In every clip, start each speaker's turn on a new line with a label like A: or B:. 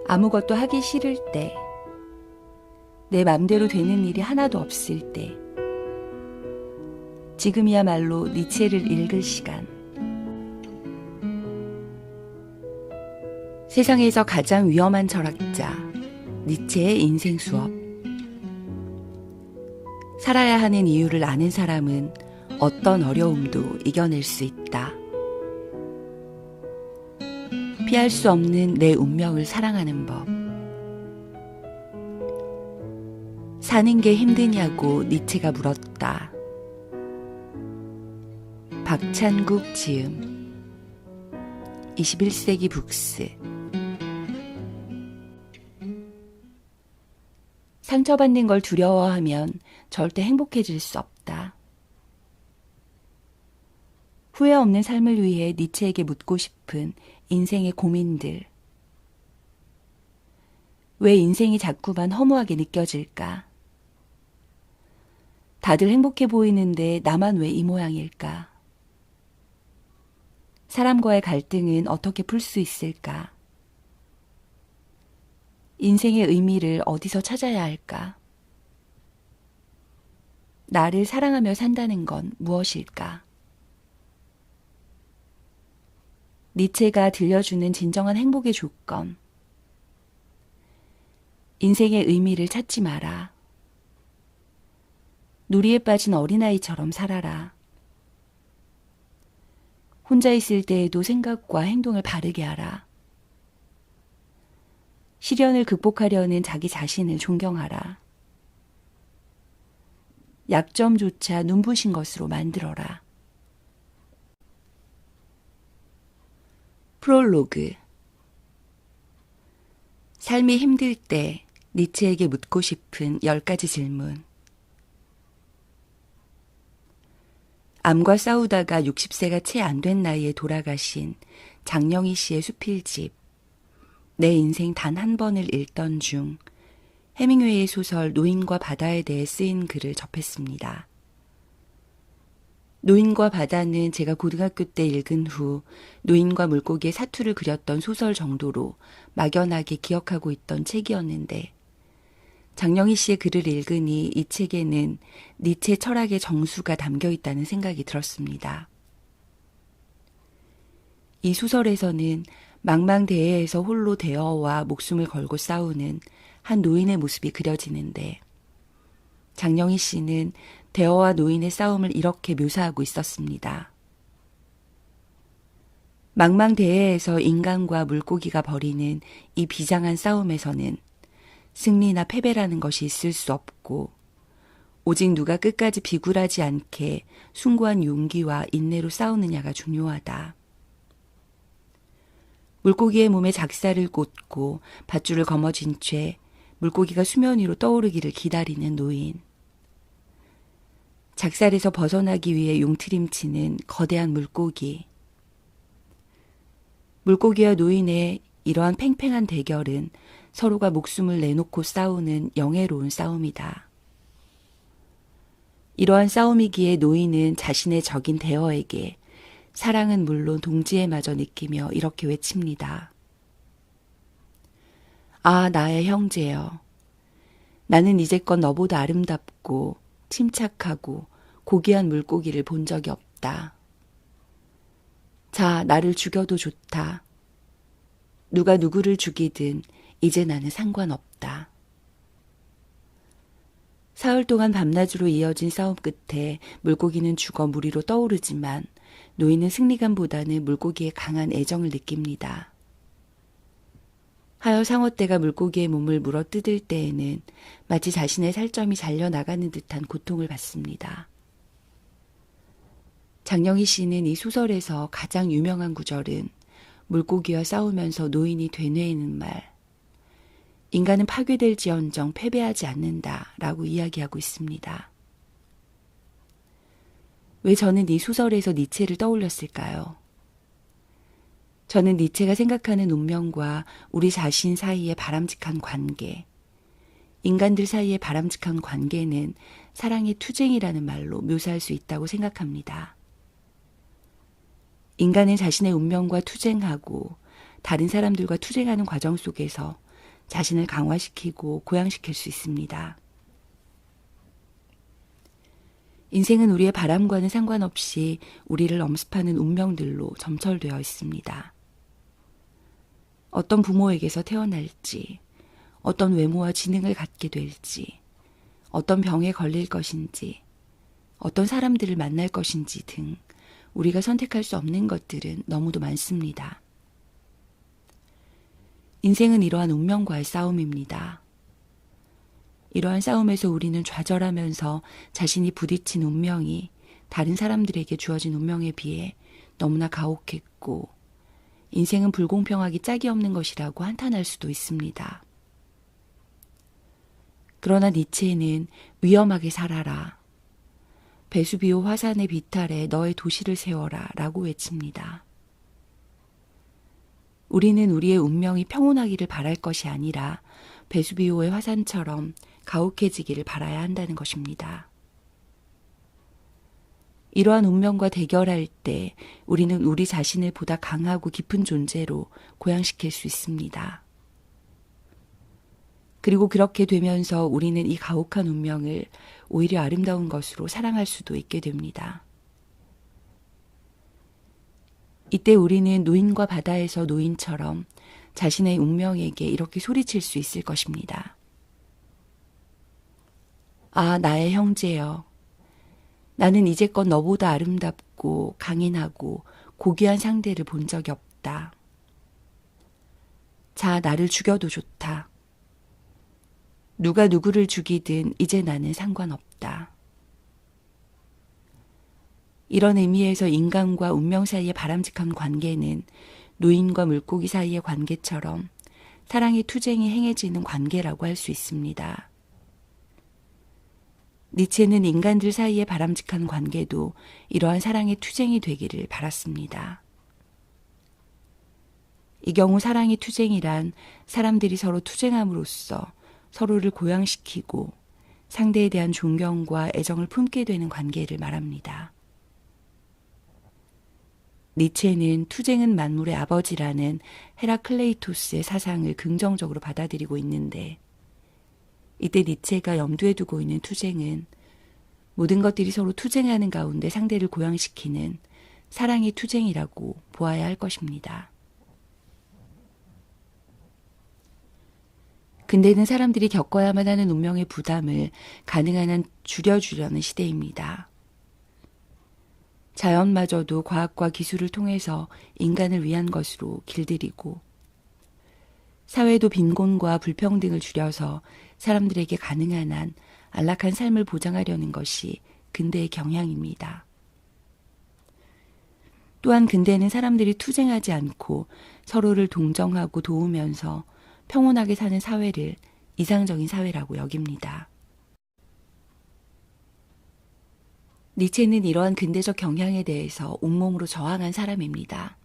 A: 아무것도 하기 싫을 때, 내 맘대로 되는 일이 하나도 없을 때, 지금이야말로 니체를 읽을 시간. 세상에서 가장 위험한 철학자, 니체의 인생 수업. 살아야 하는 이유를 아는 사람은 어떤 어려움도 이겨낼 수 있다. 피할 수 없는 내 운명을 사랑하는 법. 사는 게 힘드냐고 니체가 물었다. 박찬국 지음 21세기 북스. 상처받는 걸 두려워하면 절대 행복해질 수 없다. 후회 없는 삶을 위해 니체에게 묻고 싶은 인생의 고민들. 왜 인생이 자꾸만 허무하게 느껴질까? 다들 행복해 보이는데 나만 왜 이 모양일까? 사람과의 갈등은 어떻게 풀 수 있을까? 인생의 의미를 어디서 찾아야 할까? 나를 사랑하며 산다는 건 무엇일까? 니체가 들려주는 진정한 행복의 조건. 인생의 의미를 찾지 마라. 누리에 빠진 어린아이처럼 살아라. 혼자 있을 때에도 생각과 행동을 바르게 하라. 시련을 극복하려는 자기 자신을 존경하라. 약점조차 눈부신 것으로 만들어라. 프롤로그. 삶이 힘들 때 니체에게 묻고 싶은 10가지 질문. 암과 싸우다가 60세가 채 안 된 나이에 돌아가신 장영희 씨의 수필집 내 인생 단 한 번을 읽던 중 해밍웨이의 소설 노인과 바다에 대해 쓰인 글을 접했습니다. 노인과 바다는 제가 고등학교 때 읽은 후 노인과 물고기의 사투를 그렸던 소설 정도로 막연하게 기억하고 있던 책이었는데 장영희 씨의 글을 읽으니 이 책에는 니체 철학의 정수가 담겨 있다는 생각이 들었습니다. 이 소설에서는 망망대해에서 홀로 대어와 목숨을 걸고 싸우는 한 노인의 모습이 그려지는데 장영희 씨는 대어와 노인의 싸움을 이렇게 묘사하고 있었습니다. 망망대해에서 인간과 물고기가 벌이는 이 비장한 싸움에서는 승리나 패배라는 것이 있을 수 없고 오직 누가 끝까지 비굴하지 않게 숭고한 용기와 인내로 싸우느냐가 중요하다. 물고기의 몸에 작살을 꽂고 밧줄을 거머쥔 채 물고기가 수면 위로 떠오르기를 기다리는 노인. 작살에서 벗어나기 위해 용트림치는 거대한 물고기. 물고기와 노인의 이러한 팽팽한 대결은 서로가 목숨을 내놓고 싸우는 영예로운 싸움이다. 이러한 싸움이기에 노인은 자신의 적인 대어에게 사랑은 물론 동지애마저 느끼며 이렇게 외칩니다. 아, 나의 형제여. 나는 이제껏 너보다 아름답고 침착하고 고귀한 물고기를 본 적이 없다. 자, 나를 죽여도 좋다. 누가 누구를 죽이든 이제 나는 상관없다. 사흘 동안 밤낮으로 이어진 싸움 끝에 물고기는 죽어 물 위로 떠오르지만 노인은 승리감보다는 물고기의 강한 애정을 느낍니다. 하여 상어떼가 물고기의 몸을 물어 뜯을 때에는 마치 자신의 살점이 잘려나가는 듯한 고통을 받습니다. 장영희 씨는 이 소설에서 가장 유명한 구절은 물고기와 싸우면서 노인이 되뇌이는 말, 인간은 파괴될지언정 패배하지 않는다 라고 이야기하고 있습니다. 왜 저는 이 소설에서 니체를 떠올렸을까요? 저는 니체가 생각하는 운명과 우리 자신 사이의 바람직한 관계, 인간들 사이의 바람직한 관계는 사랑의 투쟁이라는 말로 묘사할 수 있다고 생각합니다. 인간은 자신의 운명과 투쟁하고 다른 사람들과 투쟁하는 과정 속에서 자신을 강화시키고 고양시킬 수 있습니다. 인생은 우리의 바람과는 상관없이 우리를 엄습하는 운명들로 점철되어 있습니다. 어떤 부모에게서 태어날지, 어떤 외모와 지능을 갖게 될지, 어떤 병에 걸릴 것인지, 어떤 사람들을 만날 것인지 등 우리가 선택할 수 없는 것들은 너무도 많습니다. 인생은 이러한 운명과의 싸움입니다. 이러한 싸움에서 우리는 좌절하면서 자신이 부딪힌 운명이 다른 사람들에게 주어진 운명에 비해 너무나 가혹했고 인생은 불공평하기 짝이 없는 것이라고 한탄할 수도 있습니다. 그러나 니체는 위험하게 살아라. 베수비오 화산의 비탈에 너의 도시를 세워라 라고 외칩니다. 우리는 우리의 운명이 평온하기를 바랄 것이 아니라 베수비오의 화산처럼 가혹해지기를 바라야 한다는 것입니다. 이러한 운명과 대결할 때 우리는 우리 자신을 보다 강하고 깊은 존재로 고양시킬 수 있습니다. 그리고 그렇게 되면서 우리는 이 가혹한 운명을 오히려 아름다운 것으로 사랑할 수도 있게 됩니다. 이때 우리는 노인과 바다에서 노인처럼 자신의 운명에게 이렇게 소리칠 수 있을 것입니다. 아, 나의 형제여. 나는 이제껏 너보다 아름답고 강인하고 고귀한 상대를 본 적이 없다. 자, 나를 죽여도 좋다. 누가 누구를 죽이든 이제 나는 상관없다. 이런 의미에서 인간과 운명 사이의 바람직한 관계는 노인과 물고기 사이의 관계처럼 사랑의 투쟁이 행해지는 관계라고 할 수 있습니다. 니체는 인간들 사이의 바람직한 관계도 이러한 사랑의 투쟁이 되기를 바랐습니다. 이 경우 사랑의 투쟁이란 사람들이 서로 투쟁함으로써 서로를 고양시키고 상대에 대한 존경과 애정을 품게 되는 관계를 말합니다. 니체는 투쟁은 만물의 아버지라는 헤라클레이토스의 사상을 긍정적으로 받아들이고 있는데 이때 니체가 염두에 두고 있는 투쟁은 모든 것들이 서로 투쟁하는 가운데 상대를 고양시키는 사랑의 투쟁이라고 보아야 할 것입니다. 근대는 사람들이 겪어야만 하는 운명의 부담을 가능한 한 줄여주려는 시대입니다. 자연마저도 과학과 기술을 통해서 인간을 위한 것으로 길들이고 사회도 빈곤과 불평등을 줄여서 사람들에게 가능한 한 안락한 삶을 보장하려는 것이 근대의 경향입니다. 또한 근대는 사람들이 투쟁하지 않고 서로를 동정하고 도우면서 평온하게 사는 사회를 이상적인 사회라고 여깁니다. 니체는 이러한 근대적 경향에 대해서 온몸으로 저항한 사람입니다.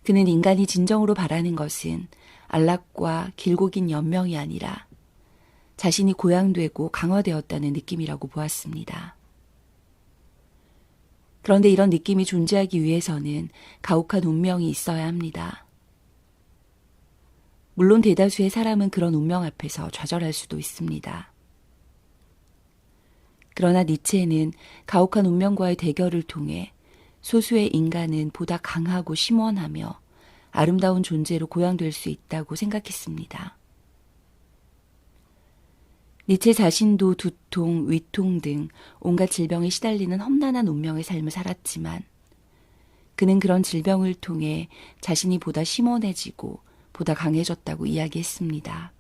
A: 그는 인간이 진정으로 바라는 것은 안락과 길고 긴 연명이 아니라 자신이 고양되고 강화되었다는 느낌이라고 보았습니다. 그런데 이런 느낌이 존재하기 위해서는 가혹한 운명이 있어야 합니다. 물론 대다수의 사람은 그런 운명 앞에서 좌절할 수도 있습니다. 그러나 니체는 가혹한 운명과의 대결을 통해 소수의 인간은 보다 강하고 심원하며 아름다운 존재로 고양될 수 있다고 생각했습니다. 니체 자신도 두통, 위통 등 온갖 질병에 시달리는 험난한 운명의 삶을 살았지만 그는 그런 질병을 통해 자신이 보다 심원해지고 보다 강해졌다고 이야기했습니다.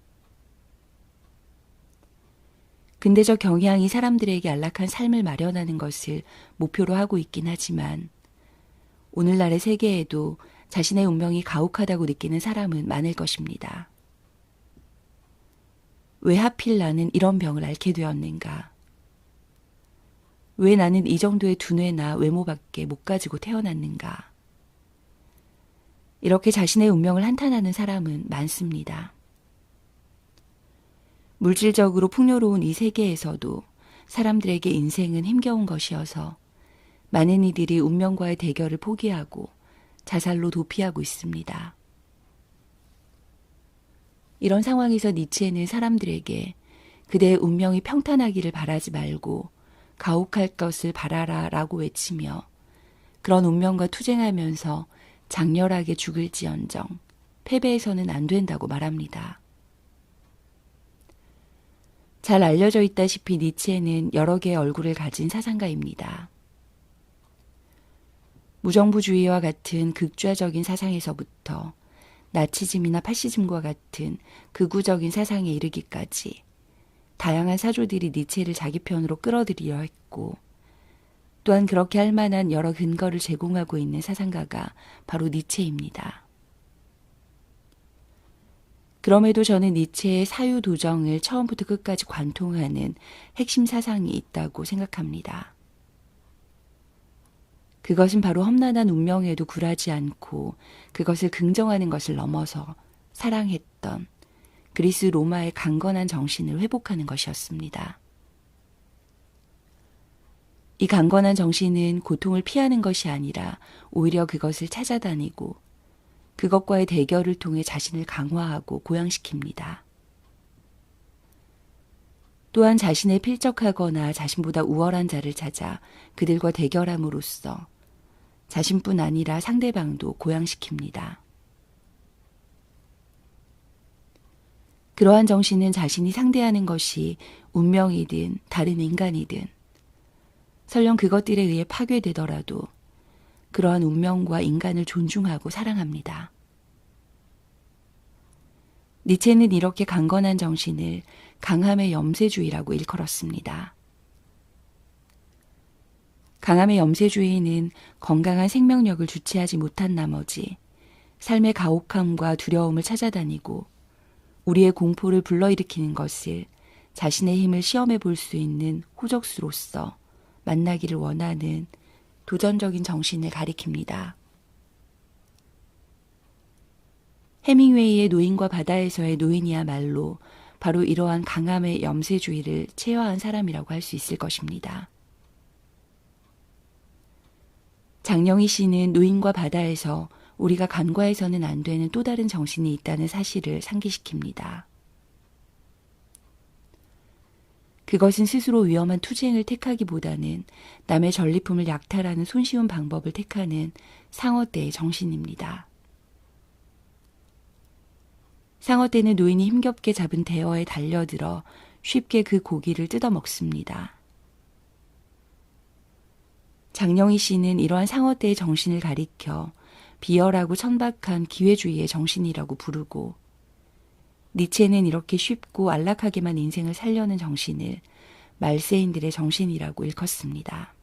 A: 근대적 경향이 사람들에게 안락한 삶을 마련하는 것을 목표로 하고 있긴 하지만 오늘날의 세계에도 자신의 운명이 가혹하다고 느끼는 사람은 많을 것입니다. 왜 하필 나는 이런 병을 앓게 되었는가? 왜 나는 이 정도의 두뇌나 외모밖에 못 가지고 태어났는가? 이렇게 자신의 운명을 한탄하는 사람은 많습니다. 물질적으로 풍요로운 이 세계에서도 사람들에게 인생은 힘겨운 것이어서 많은 이들이 운명과의 대결을 포기하고 자살로 도피하고 있습니다. 이런 상황에서 니체는 사람들에게 그대의 운명이 평탄하기를 바라지 말고 가혹할 것을 바라라 라고 외치며 그런 운명과 투쟁하면서 장렬하게 죽을지언정 패배해서는 안 된다고 말합니다. 잘 알려져 있다시피 니체는 여러 개의 얼굴을 가진 사상가입니다. 무정부주의와 같은 극좌적인 사상에서부터 나치즘이나 파시즘과 같은 극우적인 사상에 이르기까지 다양한 사조들이 니체를 자기 편으로 끌어들이려 했고 또한 그렇게 할 만한 여러 근거를 제공하고 있는 사상가가 바로 니체입니다. 그럼에도 저는 니체의 사유도정을 처음부터 끝까지 관통하는 핵심 사상이 있다고 생각합니다. 그것은 바로 험난한 운명에도 굴하지 않고 그것을 긍정하는 것을 넘어서 사랑했던 그리스 로마의 강건한 정신을 회복하는 것이었습니다. 이 강건한 정신은 고통을 피하는 것이 아니라 오히려 그것을 찾아다니고 그것과의 대결을 통해 자신을 강화하고 고양시킵니다. 또한 자신을 필적하거나 자신보다 우월한 자를 찾아 그들과 대결함으로써 자신뿐 아니라 상대방도 고양시킵니다. 그러한 정신은 자신이 상대하는 것이 운명이든 다른 인간이든 설령 그것들에 의해 파괴되더라도 그러한 운명과 인간을 존중하고 사랑합니다. 니체는 이렇게 강건한 정신을 강함의 염세주의라고 일컬었습니다. 강함의 염세주의는 건강한 생명력을 주체하지 못한 나머지 삶의 가혹함과 두려움을 찾아다니고 우리의 공포를 불러일으키는 것을 자신의 힘을 시험해 볼 수 있는 호적수로서 만나기를 원하는 도전적인 정신을 가리킵니다. 해밍웨이의 노인과 바다에서의 노인이야말로 바로 이러한 강함의 염세주의를 체화한 사람이라고 할 수 있을 것입니다. 장영희 씨는 노인과 바다에서 우리가 간과해서는 안 되는 또 다른 정신이 있다는 사실을 상기시킵니다. 그것은 스스로 위험한 투쟁을 택하기보다는 남의 전리품을 약탈하는 손쉬운 방법을 택하는 상어떼의 정신입니다. 상어떼는 노인이 힘겹게 잡은 대어에 달려들어 쉽게 그 고기를 뜯어먹습니다. 장영희 씨는 이러한 상어떼의 정신을 가리켜 비열하고 천박한 기회주의의 정신이라고 부르고 니체는 이렇게 쉽고 안락하게만 인생을 살려는 정신을 말세인들의 정신이라고 일컫습니다.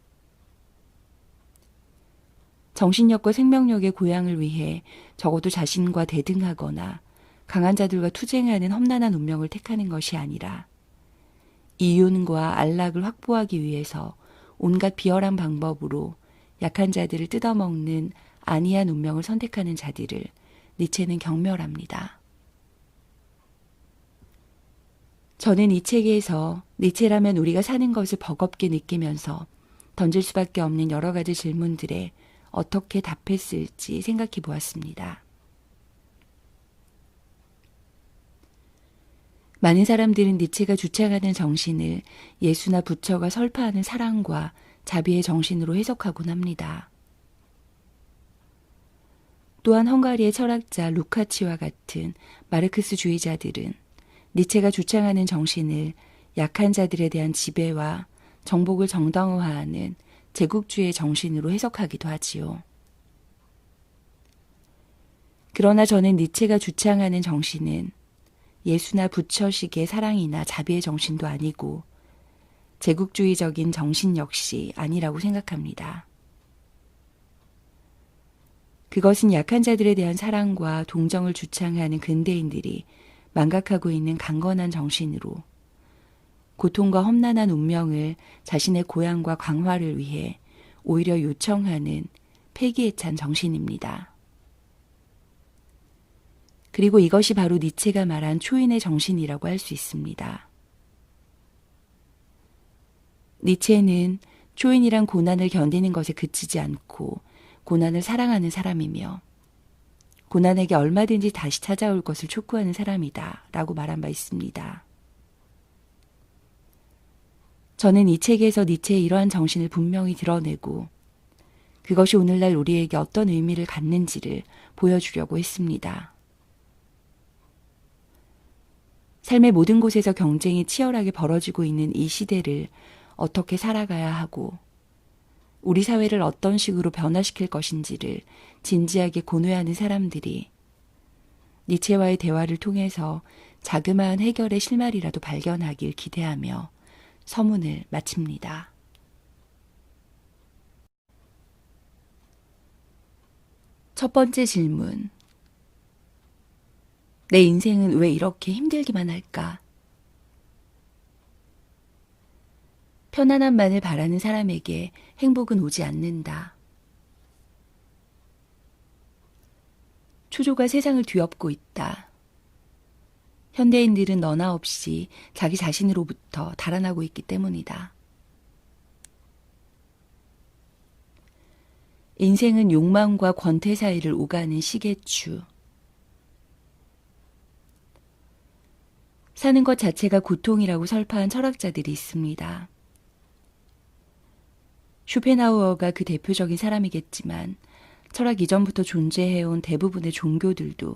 A: 정신력과 생명력의 고양을 위해 적어도 자신과 대등하거나 강한 자들과 투쟁하는 험난한 운명을 택하는 것이 아니라 이윤과 안락을 확보하기 위해서 온갖 비열한 방법으로 약한 자들을 뜯어먹는 안이한 운명을 선택하는 자들을 니체는 경멸합니다. 저는 이 책에서 니체라면 우리가 사는 것을 버겁게 느끼면서 던질 수밖에 없는 여러 가지 질문들에 어떻게 답했을지 생각해 보았습니다. 많은 사람들은 니체가 주창하는 정신을 예수나 부처가 설파하는 사랑과 자비의 정신으로 해석하곤 합니다. 또한 헝가리의 철학자 루카치와 같은 마르크스주의자들은 니체가 주창하는 정신을 약한 자들에 대한 지배와 정복을 정당화하는 제국주의의 정신으로 해석하기도 하지요. 그러나 저는 니체가 주창하는 정신은 예수나 부처식의 사랑이나 자비의 정신도 아니고 제국주의적인 정신 역시 아니라고 생각합니다. 그것은 약한 자들에 대한 사랑과 동정을 주창하는 근대인들이 망각하고 있는 강건한 정신으로 고통과 험난한 운명을 자신의 고향과 강화를 위해 오히려 요청하는 패기에 찬 정신입니다. 그리고 이것이 바로 니체가 말한 초인의 정신이라고 할 수 있습니다. 니체는 초인이란 고난을 견디는 것에 그치지 않고 고난을 사랑하는 사람이며 고난에게 얼마든지 다시 찾아올 것을 촉구하는 사람이다 라고 말한 바 있습니다. 저는 이 책에서 니체의 이러한 정신을 분명히 드러내고 그것이 오늘날 우리에게 어떤 의미를 갖는지를 보여주려고 했습니다. 삶의 모든 곳에서 경쟁이 치열하게 벌어지고 있는 이 시대를 어떻게 살아가야 하고 우리 사회를 어떤 식으로 변화시킬 것인지를 진지하게 고뇌하는 사람들이 니체와의 대화를 통해서 자그마한 해결의 실마리라도 발견하길 기대하며 서문을 마칩니다. 첫 번째 질문. 내 인생은 왜 이렇게 힘들기만 할까? 편안함만을 바라는 사람에게 행복은 오지 않는다. 초조가 세상을 뒤엎고 있다. 현대인들은 너나 없이 자기 자신으로부터 달아나고 있기 때문이다. 인생은 욕망과 권태 사이를 오가는 시계추. 사는 것 자체가 고통이라고 설파한 철학자들이 있습니다. 쇼펜하우어가 그 대표적인 사람이겠지만 철학 이전부터 존재해온 대부분의 종교들도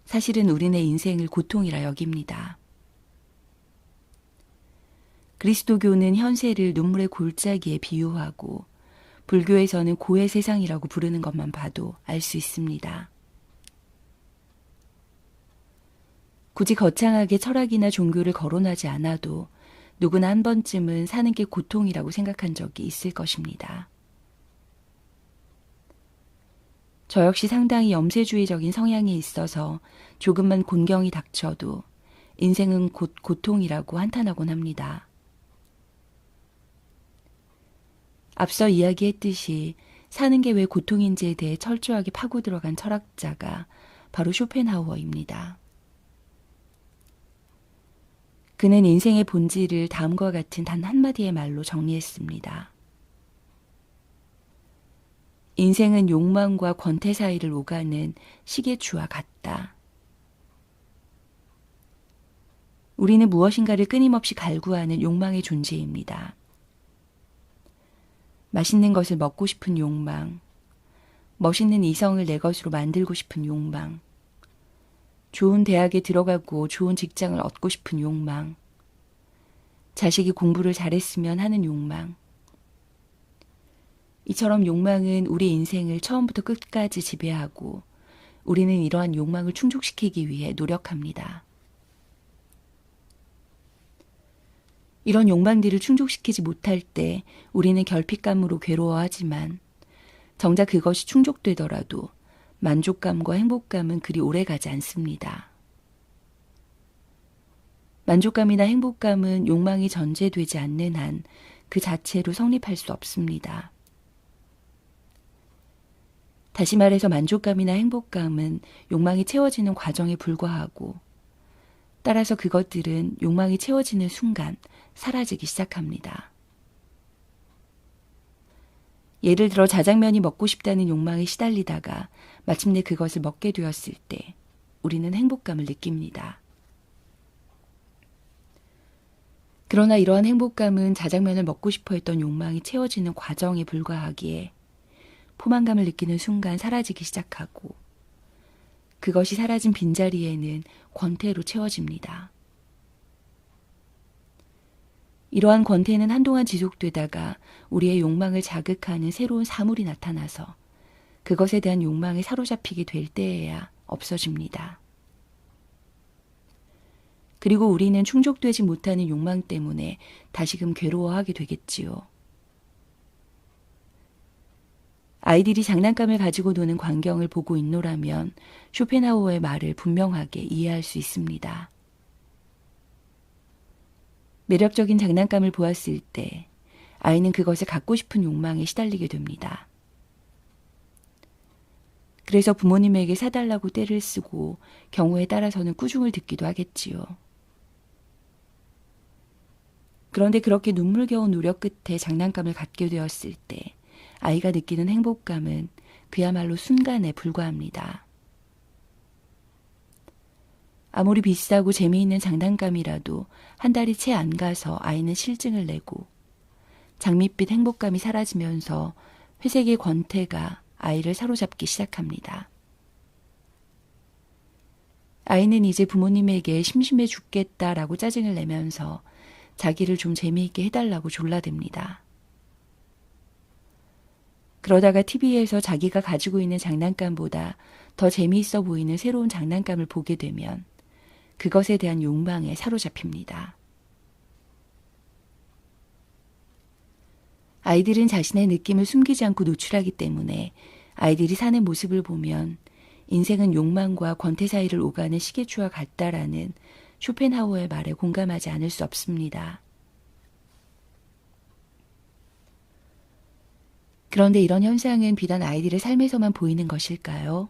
A: 사실은 우리네 인생을 고통이라 여깁니다. 그리스도교는 현세를 눈물의 골짜기에 비유하고 불교에서는 고해 세상이라고 부르는 것만 봐도 알 수 있습니다. 굳이 거창하게 철학이나 종교를 거론하지 않아도 누구나 한 번쯤은 사는 게 고통이라고 생각한 적이 있을 것입니다. 저 역시 상당히 염세주의적인 성향이 있어서 조금만 곤경이 닥쳐도 인생은 곧 고통이라고 한탄하곤 합니다. 앞서 이야기했듯이 사는 게 왜 고통인지에 대해 철저하게 파고 들어간 철학자가 바로 쇼펜하우어입니다. 그는 인생의 본질을 다음과 같은 단 한마디의 말로 정리했습니다. 인생은 욕망과 권태 사이를 오가는 시계추와 같다. 우리는 무엇인가를 끊임없이 갈구하는 욕망의 존재입니다. 맛있는 것을 먹고 싶은 욕망, 멋있는 이성을 내 것으로 만들고 싶은 욕망, 좋은 대학에 들어가고 좋은 직장을 얻고 싶은 욕망, 자식이 공부를 잘했으면 하는 욕망. 이처럼 욕망은 우리 인생을 처음부터 끝까지 지배하고 우리는 이러한 욕망을 충족시키기 위해 노력합니다. 이런 욕망들을 충족시키지 못할 때 우리는 결핍감으로 괴로워하지만 정작 그것이 충족되더라도 만족감과 행복감은 그리 오래가지 않습니다. 만족감이나 행복감은 욕망이 전제되지 않는 한 그 자체로 성립할 수 없습니다. 다시 말해서 만족감이나 행복감은 욕망이 채워지는 과정에 불과하고 따라서 그것들은 욕망이 채워지는 순간 사라지기 시작합니다. 예를 들어 자장면이 먹고 싶다는 욕망에 시달리다가 마침내 그것을 먹게 되었을 때 우리는 행복감을 느낍니다. 그러나 이러한 행복감은 자장면을 먹고 싶어 했던 욕망이 채워지는 과정에 불과하기에 포만감을 느끼는 순간 사라지기 시작하고 그것이 사라진 빈자리에는 권태로 채워집니다. 이러한 권태는 한동안 지속되다가 우리의 욕망을 자극하는 새로운 사물이 나타나서 그것에 대한 욕망에 사로잡히게 될 때에야 없어집니다. 그리고 우리는 충족되지 못하는 욕망 때문에 다시금 괴로워하게 되겠지요. 아이들이 장난감을 가지고 노는 광경을 보고 있노라면 쇼펜하우어의 말을 분명하게 이해할 수 있습니다. 매력적인 장난감을 보았을 때 아이는 그것을 갖고 싶은 욕망에 시달리게 됩니다. 그래서 부모님에게 사달라고 떼를 쓰고 경우에 따라서는 꾸중을 듣기도 하겠지요. 그런데 그렇게 눈물겨운 노력 끝에 장난감을 갖게 되었을 때 아이가 느끼는 행복감은 그야말로 순간에 불과합니다. 아무리 비싸고 재미있는 장난감이라도 한 달이 채 안 가서 아이는 실증을 내고 장밋빛 행복감이 사라지면서 회색의 권태가 아이를 사로잡기 시작합니다. 아이는 이제 부모님에게 심심해 죽겠다라고 짜증을 내면서 자기를 좀 재미있게 해달라고 졸라댑니다. 그러다가 TV에서 자기가 가지고 있는 장난감보다 더 재미있어 보이는 새로운 장난감을 보게 되면 그것에 대한 욕망에 사로잡힙니다. 아이들은 자신의 느낌을 숨기지 않고 노출하기 때문에 아이들이 사는 모습을 보면 인생은 욕망과 권태 사이를 오가는 시계추와 같다라는 쇼펜하우어의 말에 공감하지 않을 수 없습니다. 그런데 이런 현상은 비단 아이들의 삶에서만 보이는 것일까요?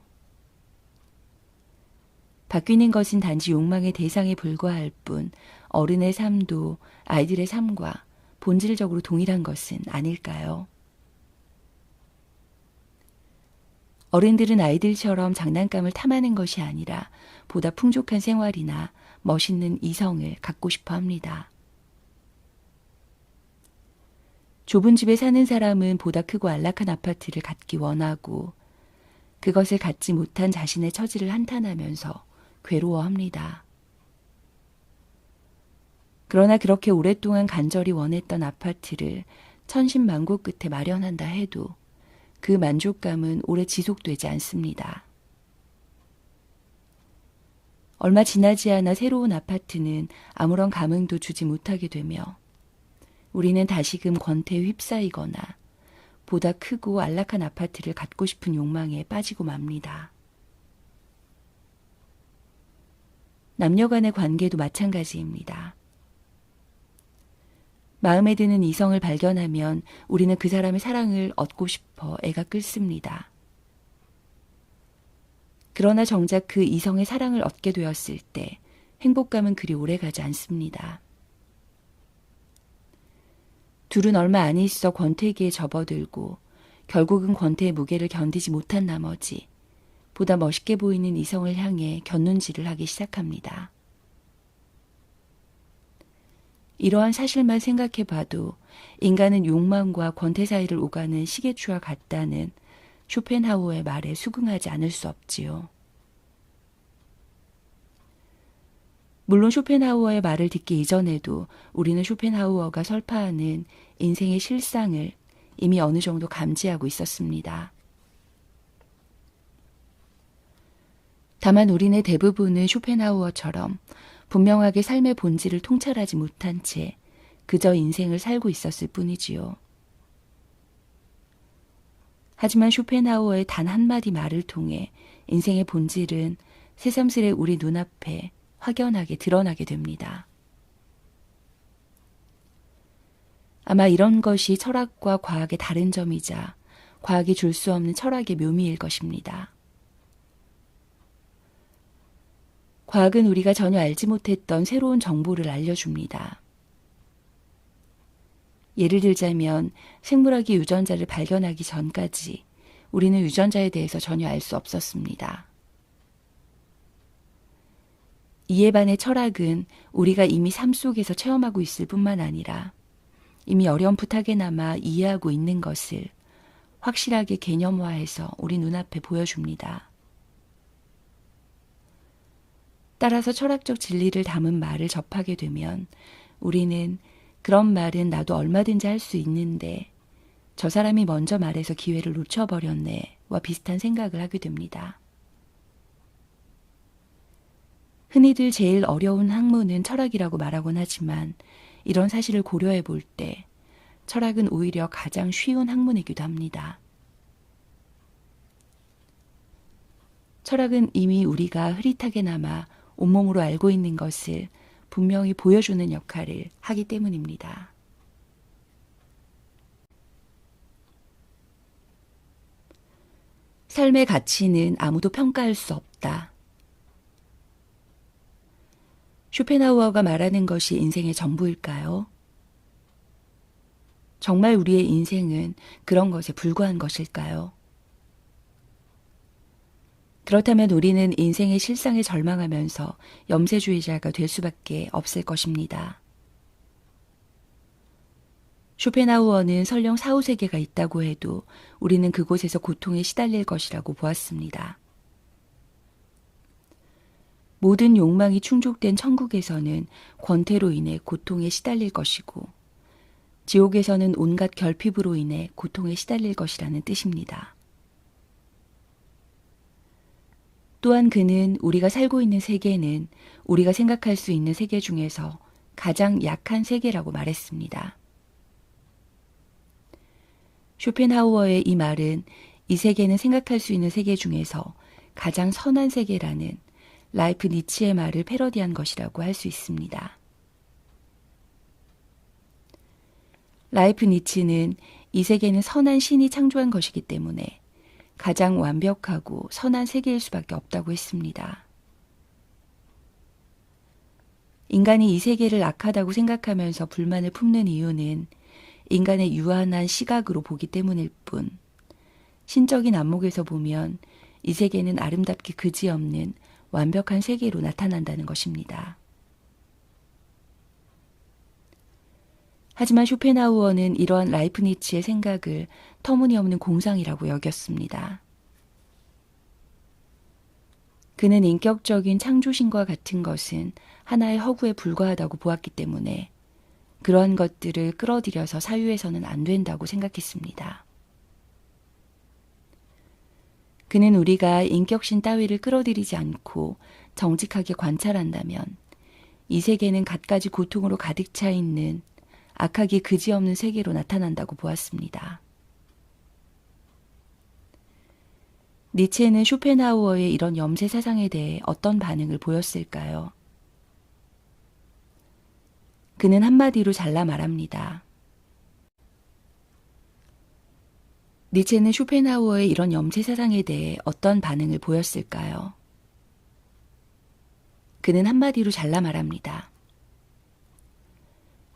A: 바뀌는 것은 단지 욕망의 대상에 불과할 뿐 어른의 삶도 아이들의 삶과 본질적으로 동일한 것은 아닐까요? 어른들은 아이들처럼 장난감을 탐하는 것이 아니라 보다 풍족한 생활이나 멋있는 이성을 갖고 싶어 합니다. 좁은 집에 사는 사람은 보다 크고 안락한 아파트를 갖기 원하고 그것을 갖지 못한 자신의 처지를 한탄하면서 괴로워합니다. 그러나 그렇게 오랫동안 간절히 원했던 아파트를 천신만고 끝에 마련한다 해도 그 만족감은 오래 지속되지 않습니다. 얼마 지나지 않아 새로운 아파트는 아무런 감흥도 주지 못하게 되며 우리는 다시금 권태에 휩싸이거나 보다 크고 안락한 아파트를 갖고 싶은 욕망에 빠지고 맙니다. 남녀 간의 관계도 마찬가지입니다. 마음에 드는 이성을 발견하면 우리는 그 사람의 사랑을 얻고 싶어 애가 끓습니다. 그러나 정작 그 이성의 사랑을 얻게 되었을 때 행복감은 그리 오래가지 않습니다. 둘은 얼마 안 있어 권태기에 접어들고 결국은 권태의 무게를 견디지 못한 나머지 보다 멋있게 보이는 이성을 향해 곁눈질을 하기 시작합니다. 이러한 사실만 생각해봐도 인간은 욕망과 권태 사이를 오가는 시계추와 같다는 쇼펜하우어의 말에 수긍하지 않을 수 없지요. 물론 쇼펜하우어의 말을 듣기 이전에도 우리는 쇼펜하우어가 설파하는 인생의 실상을 이미 어느 정도 감지하고 있었습니다. 다만 우리네 대부분은 쇼펜하우어처럼 분명하게 삶의 본질을 통찰하지 못한 채 그저 인생을 살고 있었을 뿐이지요. 하지만 쇼펜하우어의 단 한마디 말을 통해 인생의 본질은 새삼스레 우리 눈앞에 확연하게 드러나게 됩니다. 아마 이런 것이 철학과 과학의 다른 점이자 과학이 줄 수 없는 철학의 묘미일 것입니다. 과학은 우리가 전혀 알지 못했던 새로운 정보를 알려줍니다. 예를 들자면 생물학이 유전자를 발견하기 전까지 우리는 유전자에 대해서 전혀 알 수 없었습니다. 이에 반해 철학은 우리가 이미 삶 속에서 체험하고 있을 뿐만 아니라 이미 어렴풋하게나마 이해하고 있는 것을 확실하게 개념화해서 우리 눈앞에 보여줍니다. 따라서 철학적 진리를 담은 말을 접하게 되면 우리는 그런 말은 나도 얼마든지 할 수 있는데 저 사람이 먼저 말해서 기회를 놓쳐버렸네와 비슷한 생각을 하게 됩니다. 흔히들 제일 어려운 학문은 철학이라고 말하곤 하지만 이런 사실을 고려해 볼 때 철학은 오히려 가장 쉬운 학문이기도 합니다. 철학은 이미 우리가 흐릿하게나마 온몸으로 알고 있는 것을 분명히 보여주는 역할을 하기 때문입니다. 삶의 가치는 아무도 평가할 수 없다. 쇼펜하우어가 말하는 것이 인생의 전부일까요? 정말 우리의 인생은 그런 것에 불과한 것일까요? 그렇다면 우리는 인생의 실상에 절망하면서 염세주의자가 될 수밖에 없을 것입니다. 쇼펜하우어는 설령 사후세계가 있다고 해도 우리는 그곳에서 고통에 시달릴 것이라고 보았습니다. 모든 욕망이 충족된 천국에서는 권태로 인해 고통에 시달릴 것이고 지옥에서는 온갖 결핍으로 인해 고통에 시달릴 것이라는 뜻입니다. 또한 그는 우리가 살고 있는 세계는 우리가 생각할 수 있는 세계 중에서 가장 약한 세계라고 말했습니다. 쇼펜하우어의 이 말은 이 세계는 생각할 수 있는 세계 중에서 가장 선한 세계라는 라이프 니치의 말을 패러디한 것이라고 할 수 있습니다. 라이프 니치는 이 세계는 선한 신이 창조한 것이기 때문에 가장 완벽하고 선한 세계일 수밖에 없다고 했습니다. 인간이 이 세계를 악하다고 생각하면서 불만을 품는 이유는 인간의 유한한 시각으로 보기 때문일 뿐, 신적인 안목에서 보면 이 세계는 아름답기 그지없는 완벽한 세계로 나타난다는 것입니다. 하지만 쇼펜하우어는 이러한 라이프니츠의 생각을 터무니없는 공상이라고 여겼습니다. 그는 인격적인 창조신과 같은 것은 하나의 허구에 불과하다고 보았기 때문에 그러한 것들을 끌어들여서 사유해서는 안 된다고 생각했습니다. 그는 우리가 인격신 따위를 끌어들이지 않고 정직하게 관찰한다면 이 세계는 갖가지 고통으로 가득 차 있는 악하기 그지없는 세계로 나타난다고 보았습니다. 니체는 쇼펜하우어의 이런 염세 사상에 대해 어떤 반응을 보였을까요? 그는 한마디로 잘라 말합니다. 니체는 쇼펜하우어의 이런 염세 사상에 대해 어떤 반응을 보였을까요? 그는 한마디로 잘라 말합니다.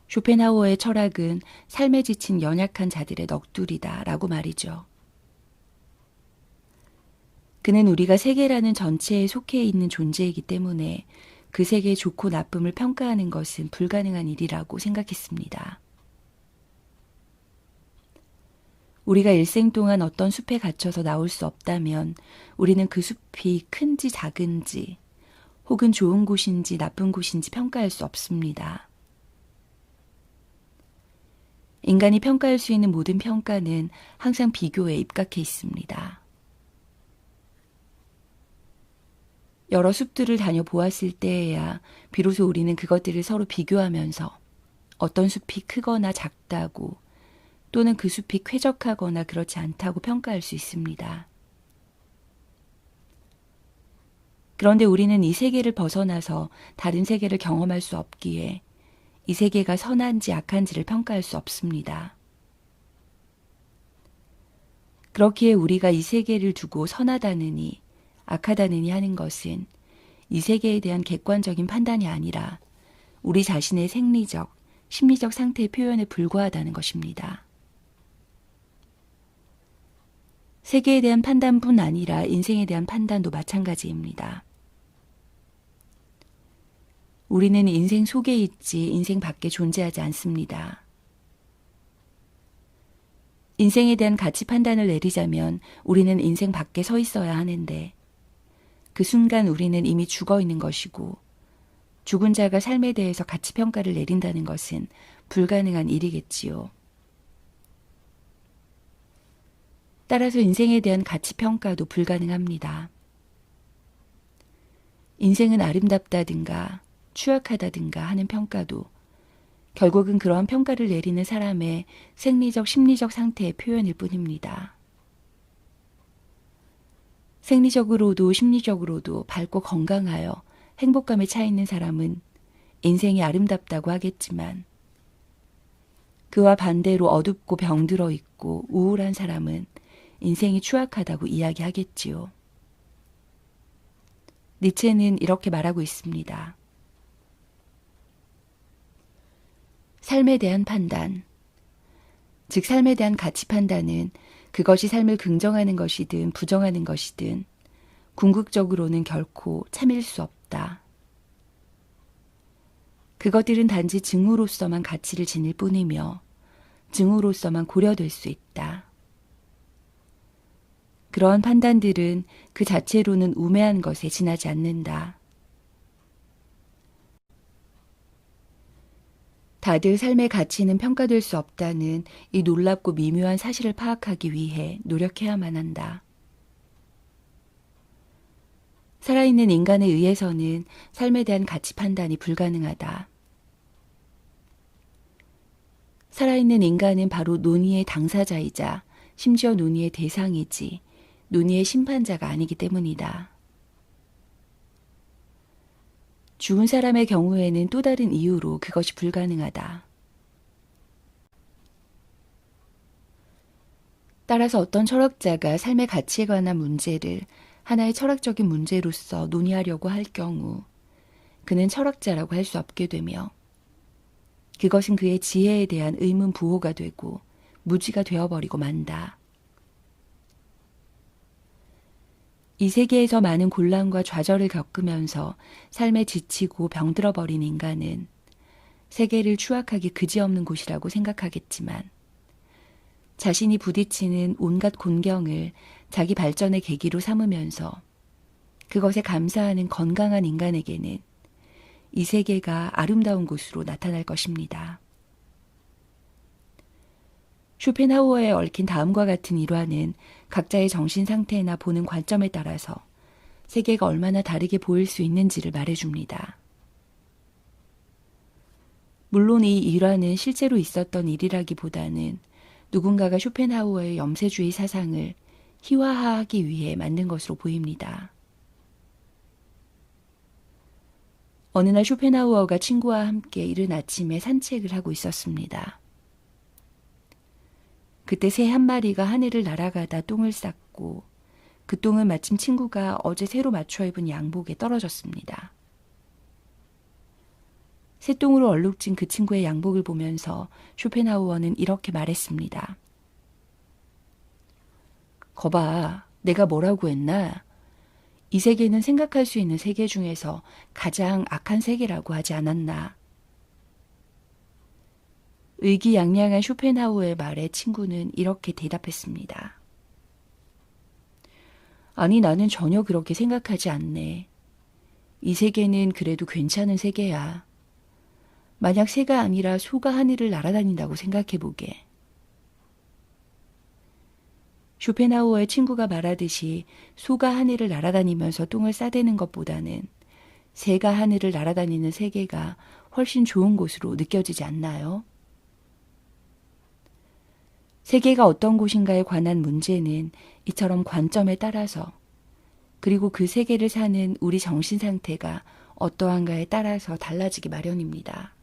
A: 쇼펜하우어의 철학은 삶에 지친 연약한 자들의 넋두리다 라고 말이죠. 그는 우리가 세계라는 전체에 속해 있는 존재이기 때문에 그 세계의 좋고 나쁨을 평가하는 것은 불가능한 일이라고 생각했습니다. 우리가 일생 동안 어떤 숲에 갇혀서 나올 수 없다면 우리는 그 숲이 큰지 작은지 혹은 좋은 곳인지 나쁜 곳인지 평가할 수 없습니다. 인간이 평가할 수 있는 모든 평가는 항상 비교에 입각해 있습니다. 여러 숲들을 다녀보았을 때에야 비로소 우리는 그것들을 서로 비교하면서 어떤 숲이 크거나 작다고 또는 그 숲이 쾌적하거나 그렇지 않다고 평가할 수 있습니다. 그런데 우리는 이 세계를 벗어나서 다른 세계를 경험할 수 없기에 이 세계가 선한지 악한지를 평가할 수 없습니다. 그렇기에 우리가 이 세계를 두고 선하다느니 악하다느니 하는 것은 이 세계에 대한 객관적인 판단이 아니라 우리 자신의 생리적, 심리적 상태의 표현에 불과하다는 것입니다. 세계에 대한 판단뿐 아니라 인생에 대한 판단도 마찬가지입니다. 우리는 인생 속에 있지 인생 밖에 존재하지 않습니다. 인생에 대한 가치 판단을 내리자면 우리는 인생 밖에 서 있어야 하는데 그 순간 우리는 이미 죽어 있는 것이고 죽은 자가 삶에 대해서 가치 평가를 내린다는 것은 불가능한 일이겠지요. 따라서 인생에 대한 가치 평가도 불가능합니다. 인생은 아름답다든가 추악하다든가 하는 평가도 결국은 그러한 평가를 내리는 사람의 생리적, 심리적 상태의 표현일 뿐입니다. 생리적으로도 심리적으로도 밝고 건강하여 행복감에 차 있는 사람은 인생이 아름답다고 하겠지만 그와 반대로 어둡고 병들어 있고 우울한 사람은 인생이 추악하다고 이야기하겠지요. 니체는 이렇게 말하고 있습니다. 삶에 대한 판단, 즉 삶에 대한 가치 판단은 그것이 삶을 긍정하는 것이든 부정하는 것이든 궁극적으로는 결코 참일 수 없다. 그것들은 단지 증오로서만 가치를 지닐 뿐이며 증오로서만 고려될 수 있다. 그러한 판단들은 그 자체로는 우매한 것에 지나지 않는다. 다들 삶의 가치는 평가될 수 없다는 이 놀랍고 미묘한 사실을 파악하기 위해 노력해야만 한다. 살아있는 인간에 의해서는 삶에 대한 가치 판단이 불가능하다. 살아있는 인간은 바로 논의의 당사자이자 심지어 논의의 대상이지 논의의 심판자가 아니기 때문이다. 죽은 사람의 경우에는 또 다른 이유로 그것이 불가능하다. 따라서 어떤 철학자가 삶의 가치에 관한 문제를 하나의 철학적인 문제로서 논의하려고 할 경우 그는 철학자라고 할 수 없게 되며 그것은 그의 지혜에 대한 의문 부호가 되고 무지가 되어버리고 만다. 이 세계에서 많은 곤란과 좌절을 겪으면서 삶에 지치고 병들어버린 인간은 세계를 추악하기 그지없는 곳이라고 생각하겠지만 자신이 부딪히는 온갖 곤경을 자기 발전의 계기로 삼으면서 그것에 감사하는 건강한 인간에게는 이 세계가 아름다운 곳으로 나타날 것입니다. 쇼펜하우어에 얽힌 다음과 같은 일화는 각자의 정신 상태나 보는 관점에 따라서 세계가 얼마나 다르게 보일 수 있는지를 말해줍니다. 물론 이 일화는 실제로 있었던 일이라기보다는 누군가가 쇼펜하우어의 염세주의 사상을 희화화하기 위해 만든 것으로 보입니다. 어느 날 쇼펜하우어가 친구와 함께 이른 아침에 산책을 하고 있었습니다. 그때 새 한 마리가 하늘을 날아가다 똥을 쌌고 그 똥은 마침 친구가 어제 새로 맞춰 입은 양복에 떨어졌습니다. 새똥으로 얼룩진 그 친구의 양복을 보면서 쇼펜하우어는 이렇게 말했습니다. 거봐, 내가 뭐라고 했나? 이 세계는 생각할 수 있는 세계 중에서 가장 악한 세계라고 하지 않았나? 의기양양한 쇼펜하우어의 말에 친구는 이렇게 대답했습니다. 아니, 나는 전혀 그렇게 생각하지 않네. 이 세계는 그래도 괜찮은 세계야. 만약 새가 아니라 소가 하늘을 날아다닌다고 생각해보게. 쇼펜하우어의 친구가 말하듯이 소가 하늘을 날아다니면서 똥을 싸대는 것보다는 새가 하늘을 날아다니는 세계가 훨씬 좋은 곳으로 느껴지지 않나요? 세계가 어떤 곳인가에 관한 문제는 이처럼 관점에 따라서 그리고 그 세계를 사는 우리 정신 상태가 어떠한가에 따라서 달라지기 마련입니다.